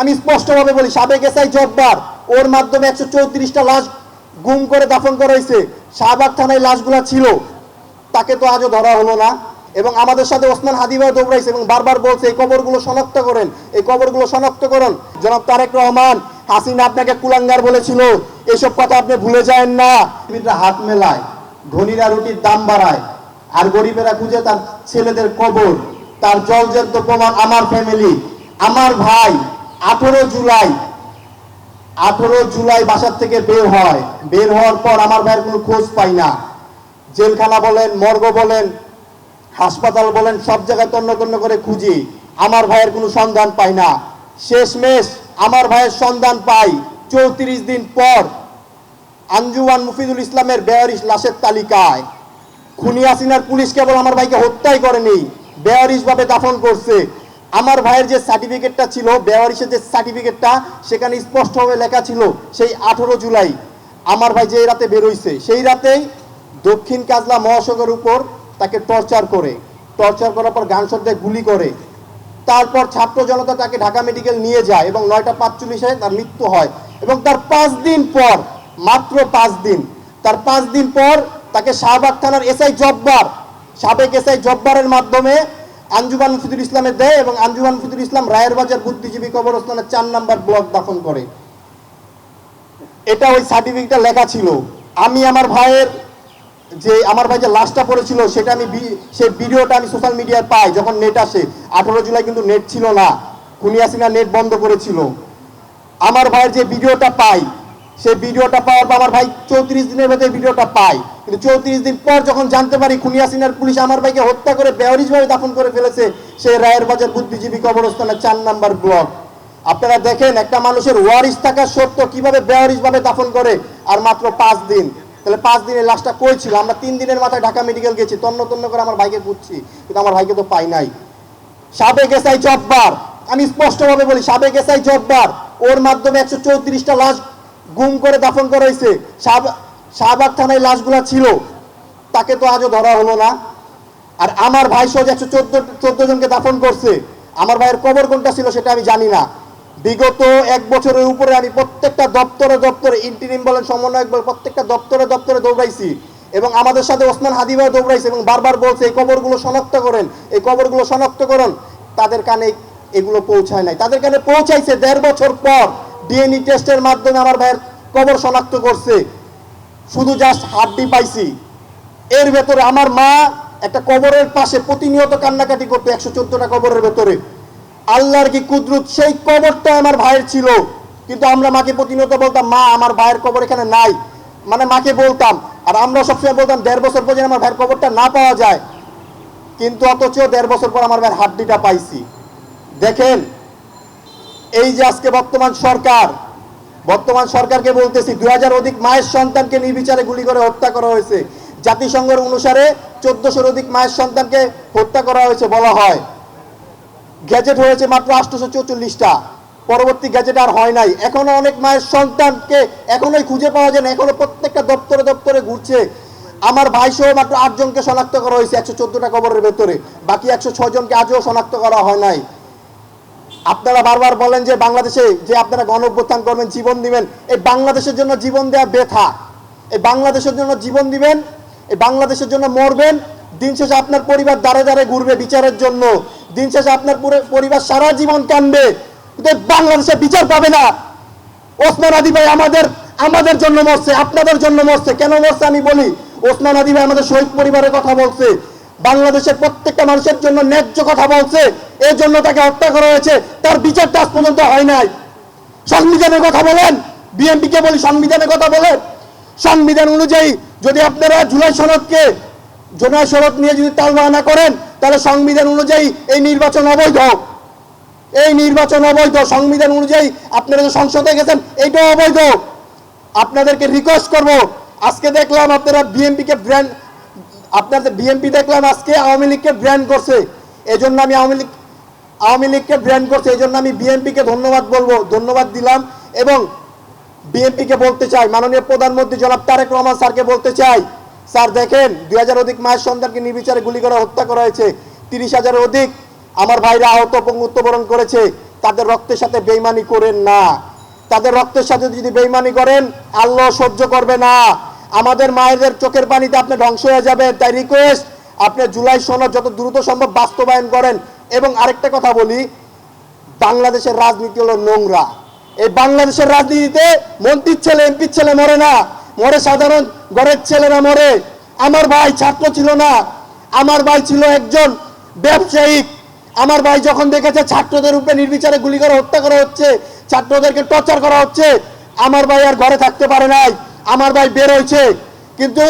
আমি স্পষ্টভাবে বলি, সাবেক এসআই জব্বার ওর মাধ্যমে 134টা লাশ গুম করে দাফন করা হয়েছে। শাহবাগ থানায় লাশগুলো ছিল, তাকে তো আজও ধরা হলো না। এবং আমাদের সাথে ওসমান হাদি ভাই দৌড়াইছে এবং বারবার বলছে এই কবরগুলো শনাক্ত করেন, এই কবরগুলো শনাক্ত করেন। জনাব তারেক রহমান, হাসিনা আপনাকে কুলাঙ্গার বলেছিল, এসব কথা আপনি ভুলে যায়েন না। হাত মেলায়, ধনীরা রুটির দাম বাড়ায়, আর গরিবেরা খুঁজে তার ছেলেদের কবর। তার জলজন্ত প্রমাণ আমার ফ্যামিলি। আমার ভাই 18 জুলাই বাসার থেকে বের হয়। বের হওয়ার পর আমার ভাইয়ের কোনো খোঁজ পাই না। জেলখানা বলেন, মর্গ বলেন, হাসপাতাল বলেন, সব জায়গায় তন্ন তন্ন করে খুঁজি, আমার ভাইয়ের কোনো সন্ধান পাই না। শেষমেশ আমার ভাইয়ের সন্ধান পাই 34 দিন পর আঞ্জুমান মুফিদুল ইসলামের বেয়ারিশ লাশের তালিকায়। খুনি হাসিনার পুলিশ কেবল আমার ভাইকে হত্যাই করেনি, বেয়ারিশভাবে দাফন করছে। আমার ভাইয়ের যে সার্টিফিকেটটা ছিল, বেয়ারিশের যে সার্টিফিকেটটা, সেখানে স্পষ্টভাবে লেখা ছিল সেই 18 জুলাই আমার ভাই যে রাতে বেরোইছে, সেই রাতেই দক্ষিণ কাজলা মহাসড়কের উপর তাকে টর্চার করার পর গানশট দিয়ে গুলি করে। তারপর ছাত্র জনতা তাকে ঢাকা মেডিকেল নিয়ে যায় এবং 9টা 45-এ তার মৃত্যু হয়। এবং তার 5 দিন পর, মাত্র 5 দিন, তার 5 দিন পর তাকে শাহবাগ থানার এসআই জব্বার, সাবেক এসআই জব্বারের মাধ্যমে আঞ্জুমান মুফিদুল ইসলামে দেয় এবং আঞ্জুমান মুফিদুল ইসলাম রায়ের বাজার বুদ্ধিজীবী কবরস্থানের 4 নম্বর ব্লক দাফন করে। এটা ওই সার্টিফিকেটে লেখা ছিল। আমি আমার ভাই যে লাশটা পড়েছিল সেটা আমি সেই ভিডিওটা আমি সোশ্যাল মিডিয়ায় পাই যখন নেট আসে। 18 জুলাই কিন্তু নেট ছিল না, খুনি হাসিনা নেট বন্ধ করেছিল। আমার ভাইয়ের যে ভিডিওটা পাই, সেই ভিডিওটা পাওয়ার পর আমার ভাই 34 দিনের ভেতরে ভিডিওটা পাই। কিন্তু 34 দিন পর যখন জানতে পারি খুনি হাসিনার পুলিশ আমার ভাইকে হত্যা করে বেয়ারিশভাবে দাফন করে ফেলেছে সেই রায়ের বাজার বুদ্ধিজীবী কবরস্থানের 4 নম্বর ব্লক। আপনারা দেখেন একটা মানুষের ওয়ারিশ থাকা সত্ত্বেও কিভাবে বেয়ারিশভাবে দাফন করে, আর মাত্র 5 দিন। তাহলে 5 দিনের লাশটা কই ছিল? আমরা 3 দিনের মাথায় ঢাকা মেডিকেল গেছি, তন্ন তন্ন করে আমার ভাইকে খুঁজছি, কিন্তু আমার ভাইকে তো পাই নাই। সাবেক এসআই জব্বার, আমি স্পষ্টভাবে বলি, সাবেক এসআই জব্বার ওর মাধ্যমে 134টা লাশ গুম করে দাফন করা হয়েছে। শাহবাগ থানায় লাশগুলো ছিল, তাকে তো আজও ধরা হলো না। আর আমার ভাই সহ 114 জনকে দাফন করছে। আমার ভাইয়ের কবর কোনটা ছিল সেটা আমি জানি না। বিগত 1 বছরের উপরে আমি প্রত্যেকটা দপ্তরে ইন্টিরিম বলেন, সমন্বয়ক বলেন, প্রত্যেকটা দপ্তরে দৌড়াইছি এবং আমাদের সাথে ওসমান হাদি ভাই দৌড়াইছে এবং বারবার বলছে এই কবরগুলো শনাক্ত করেন, এই কবরগুলো শনাক্ত করেন। তাদের কানে এগুলো পৌঁছায় নাই। তাদের কানে পৌঁছাইছে 1.5 বছর পর ডিএনএ টেস্টের মাধ্যমে আমার ভাইয়ের কবর শনাক্ত করছে। শুধু জাস্ট হাড্ডি পাইছি। এর ভেতরে আমার মা একটা কবরের পাশে প্রতিনিয়ত কান্নাকাটি করতো 114টা কবরের ভেতরে। আল্লাহর কি কুদরত, সেই কবরটা আমার ভাইয়ের ছিল। কিন্তু আমরা মাকে প্রতিনিয়ত বলতাম, মা আমার ভাইয়ের কবর এখানে নাই, মানে মাকে বলতাম। আর আমরা সবসময় বলতাম 1.5 বছর পর যেন আমার ভাইয়ের কবরটা না পাওয়া যায়। কিন্তু অথচ 1.5 বছর পর আমার ভাইয়ের হাড্ডিটা পাইছি। দেখেন, এই যে আজকে বর্তমান সরকারকে বলতেছি, 2000 অধিক মায়ের সন্তানকে নির্বিচারে গুলি করে হত্যা করা হয়েছে। জাতিসংঘের অনুসারে 1400 অধিক মায়ের সন্তানকে হত্যা করা হয়েছে বলা হয়। গ্যাজেট হয়েছে মাত্র 844টা, পরবর্তী গ্যাজেট আর হয় নাই। এখনো অনেক মায়ের সন্তানকে এখনোই খুঁজে পাওয়া যায় না, এখনো প্রত্যেকটা দপ্তরে ঘুরছে। আমার ভাই সহ মাত্র 8 জনকে শনাক্ত করা হয়েছে 114টা কবরের ভেতরে, বাকি 106 জনকে আজও শনাক্ত করা হয় নাই। আপনারা বারবার বলেন যে বাংলাদেশে যে আপনারা গণঅভ্যুত্থান করবেন, জীবন দিবেন। এই বাংলাদেশের জন্য জীবন দেওয়া বৃথা। এই বাংলাদেশের জন্য জীবন দিবেন, এই বাংলাদেশের জন্য মরবেন, দিন শেষে আপনার পরিবার দাঁড়ে দাঁড়ে ঘুরবে বিচারের জন্য। দিন শেষে আপনার পরিবার সারা জীবন কাঁদবে, কিন্তু বাংলাদেশে বিচার পাবে না। ওসমান হাদি ভাই আমাদের জন্য মরছে, আপনাদের জন্য মরছে। কেন মরছে আমি বলি, ওসমান হাদি ভাই আমাদের শহীদ পরিবারের কথা বলছে, বাংলাদেশের প্রত্যেকটা মানুষের জন্য ন্যায্য কথা বলছে, এই জন্য তাকে হত্যা করা হয়েছে। তার বিচারটা আজ পর্যন্ত হয় নাই। সংবিধানের কথা বলেন, বিএনপিকে বলি সংবিধানের কথা বলেন। সংবিধান অনুযায়ী যদি আপনারা জুলাই সনদ নিয়ে যদি তালবাহানা করেন, তাহলে সংবিধান অনুযায়ী এই নির্বাচন অবৈধ। সংবিধান অনুযায়ী আপনারা যে সংসদে গেছেন এইটাও অবৈধ। আপনাদেরকে রিকোয়েস্ট করব, আজকে দেখলাম আপনারা বিএনপি দেখলাম আজকে আওয়ামী লীগকে ব্র্যান্ড করছে। এজন্য আমি আওয়ামী লীগকে ব্র্যান্ড করছে, এই জন্য আমি বিএনপিকে ধন্যবাদ দিলাম। এবং বিএনপিকে বলতে চাই, মাননীয় প্রধানমন্ত্রী জনাব তারেক রহমান স্যারকে বলতে চাই, স্যার দেখেন 2000 অধিক মায়ের সন্তানকে নির্বিচারে গুলি করে হত্যা করা হয়েছে। 30,000 অধিক আমার ভাইরা আহত মৃত্যুবরণ করেছে। তাদের রক্তের সাথে বেইমানি করেন না। তাদের রক্তের সাথে যদি বেইমানি করেন আল্লাহ সহ্য করবে না। আমাদের মায়েদের চোখের পানিতে আপনি ধ্বংস হয়ে যাবেন। তাই রিকোয়েস্ট, আপনি জুলাই সনদ যত দ্রুত সম্ভব বাস্তবায়ন করেন। এবং আরেকটা কথা বলি, বাংলাদেশের রাজনীতি হলো নোংরা। এই বাংলাদেশের রাজনীতিতে মন্ত্রীর ছেলে এমপির ছেলে মরে না, মরে সাধারণ ঘরের ছেলেরা মরে। আমার ভাই ছাত্র ছিল না, আমার ভাই ছিল একজন ব্যবসায়িক। আমার ভাই যখন দেখেছে ছাত্রদের উপরে নির্বিচারে গুলি করে হত্যা করা হচ্ছে, ছাত্রদেরকে টর্চার করা হচ্ছে, আমার ভাই আর ঘরে থাকতে পারে নাই, আমার ভাই বের হয়েছে। কিন্তু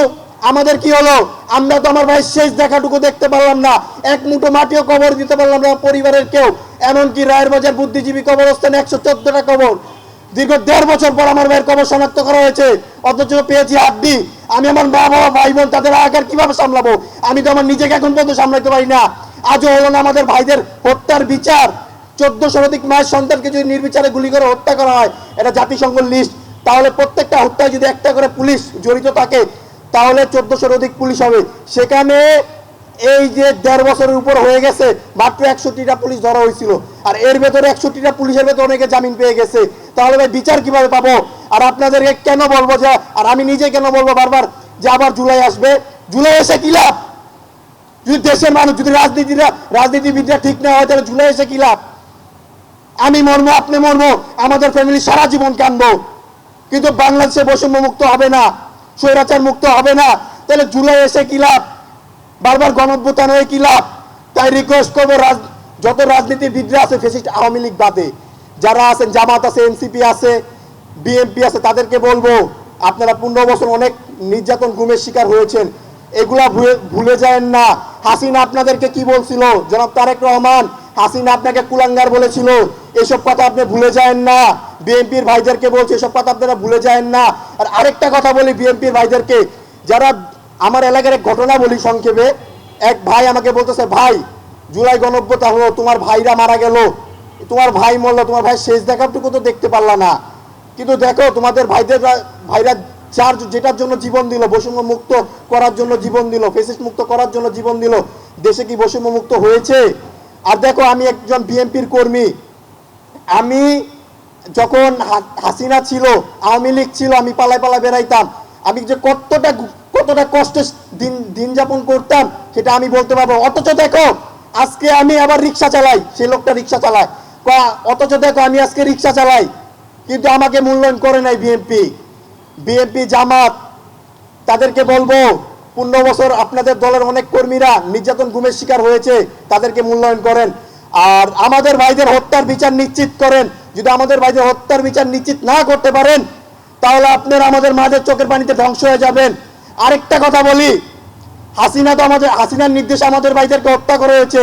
আমাদের কি হলো, আমরা তো আমার ভাইয়ের শেষ দেখাটুকু দেখতে পারলাম না, এক মুঠো মাটিও কবর দিতে পারলাম না পরিবারের কেউ। এমনকি রায়ের বাজার বুদ্ধিজীবী কবরস্থানে 114টা কবর, দীর্ঘ 1.5 বছর পর আমার ভাইয়ের কবর শনাক্ত করা হয়েছে, অথচ পেয়েছি হাড্ডি। আমি আমার মা বাবা ভাই বোন তাদের আগার কিভাবে সামলাবো? আমি তো আমার নিজেকে এখন পর্যন্ত সামলাতে পারি না। আজও হলো না আমাদের ভাইদের হত্যার বিচার। 1400 অধিক মায়ের সন্তানকে যদি নির্বিচারে গুলি করে হত্যা করা হয়, এটা জাতিসংঘ লিস্ট, তাহলে প্রত্যেকটা হত্যায় যদি একটা করে পুলিশ জড়িত থাকে তাহলে 1400 অধিক পুলিশ হবে। সেখানে এই যে 1.5 বছরের উপর হয়ে গেছে, মাত্র 61টা পুলিশ ধরা হয়েছিল, আর এর ভেতরে 61টা পুলিশের ভেতরে অনেকে জামিন পেয়ে গেছে। তাহলে ভাই বিচার কিভাবে পাবো? আর আপনাদেরকে কেন বলবো যে, আর আমি নিজে কেন বলবো বারবার যে আবার জুলাই আসবে? জুলাই এসে কি লাভ? যদি দেশের মানুষ, যদি রাজনীতিবিদরা ঠিক না হয়, তাহলে জুলাই এসে কি লাভ? আমি মরবো, আপনি মরবো, আমাদের ফ্যামিলি সারা জীবন কাঁদবো, কিন্তু বাংলাদেশে বৈষম্য মুক্ত হবে না, স্বৈরাচার মুক্ত হবে না। তাহলে জুলাই এসে কি লাভ? বারবার গণঅভ্যুত্থান হয়ে কি লাভ? তাই রিকোয়েস্ট করবো, যত রাজনীতিবিদরা আছে, ফেসিস্ট আওয়ামী লীগ বাদে যারা আছেন, জামাত আছে, এনসিপি আছে, বিএনপি আছে, তাদেরকে বলবো আপনারা 15 বছর অনেক নির্যাতন গুমের শিকার হয়েছেন, এগুলা ভুলে যায়েন না। হাসিনা আপনাদেরকে কি বলছিল? জনাব তারেক রহমান, হাসিনা আপনাকে কুলাঙ্গার বলেছিল, এসব কথা আপনি ভুলে যায়েন না। বিএনপির ভাইদেরকে বলছে, এসব কথা আপনারা ভুলে যায়েন না। আর আরেকটা কথা বলি বিএনপির ভাইদেরকে, যারা আমার এলাকার এক ঘটনা বলি সংক্ষেপে। এক ভাই আমাকে বলতেছে, ভাই জুলাই গণঅভ্যুত্থান হলো, তোমার ভাইরা মারা গেল, তোমার ভাই মরলো, তোমার ভাই শেষ দেখাটুকু তো দেখতে পারলা না। কিন্তু দেখো তোমাদের ভাইরা যেটার জন্য জীবন দিল, বৈষম্য মুক্ত করার জন্য জীবন দিল, ফেসিস্ট মুক্ত করার জন্য জীবন দিল, দেশে কি বৈষম্য মুক্ত হয়েছে? আর দেখো, আমি একজন বিএনপির কর্মী, আমি যখন হাসিনা ছিল, আওয়ামী লীগ ছিল, আমি পালায় পালায় বেড়াইতাম, আমি যে কতটা কষ্টে দিন যাপন করতাম সেটা আমি বলতে পারবো। অথচ দেখো আজকে আমি আবার রিক্সা চালাই, সেই লোকটা রিক্সা চালায়, অথচ দেখো আমি আজকে রিক্সা চালাই, কিন্তু আমাকে মূল্যায়ন করে নাই বিএনপি জামাত। তাদেরকে বলবো 15 বছর আপনাদের দলের অনেক কর্মীরা নির্যাতন গুমের শিকার হয়েছে, তাদেরকে মূল্যায়ন করেন। আর আমাদের ভাইদের হত্যার বিচার নিশ্চিত করেন। যদি আমাদের ভাইদের হত্যার বিচার নিশ্চিত না করতে পারেন, তাহলে আপনারা আমাদের মাদের চোখের পানিতে ধ্বংস হয়ে যাবেন। আরেকটা কথা বলি, হাসিনার নির্দেশে আমাদের ভাইদেরকে হত্যা করা হয়েছে,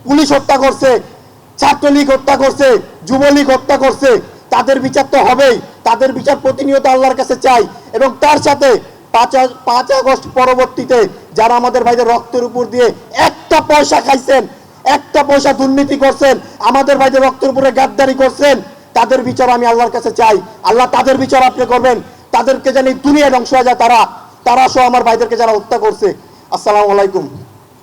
পুলিশ হত্যা করছে, ছাত্রলীগ হত্যা করছে, যুবলীগ হত্যা করছে, তাদের বিচার তো হবেই। তাদের বিচার প্রতিনিয়ত আল্লাহর কাছে চাই। এবং তার সাথে 5 আগস্ট পরবর্তীতে যারা আমাদের ভাইদের রক্তের উপর দিয়ে একটা পয়সা খাইছেন, একটা পয়সা দুর্নীতি করছেন, আমাদের ভাইদের রক্তের উপরে গাদ্দারি করছেন, তাদের বিচার আমি আল্লাহর কাছে চাই। আল্লাহ তাদের বিচার আপনি করবেন, তাদেরকে জানি দুনিয়া ধ্বংস হয়ে যায়, তারা সহ আমার ভাইদেরকে যারা হত্যা করছে। আসসালামু আলাইকুম।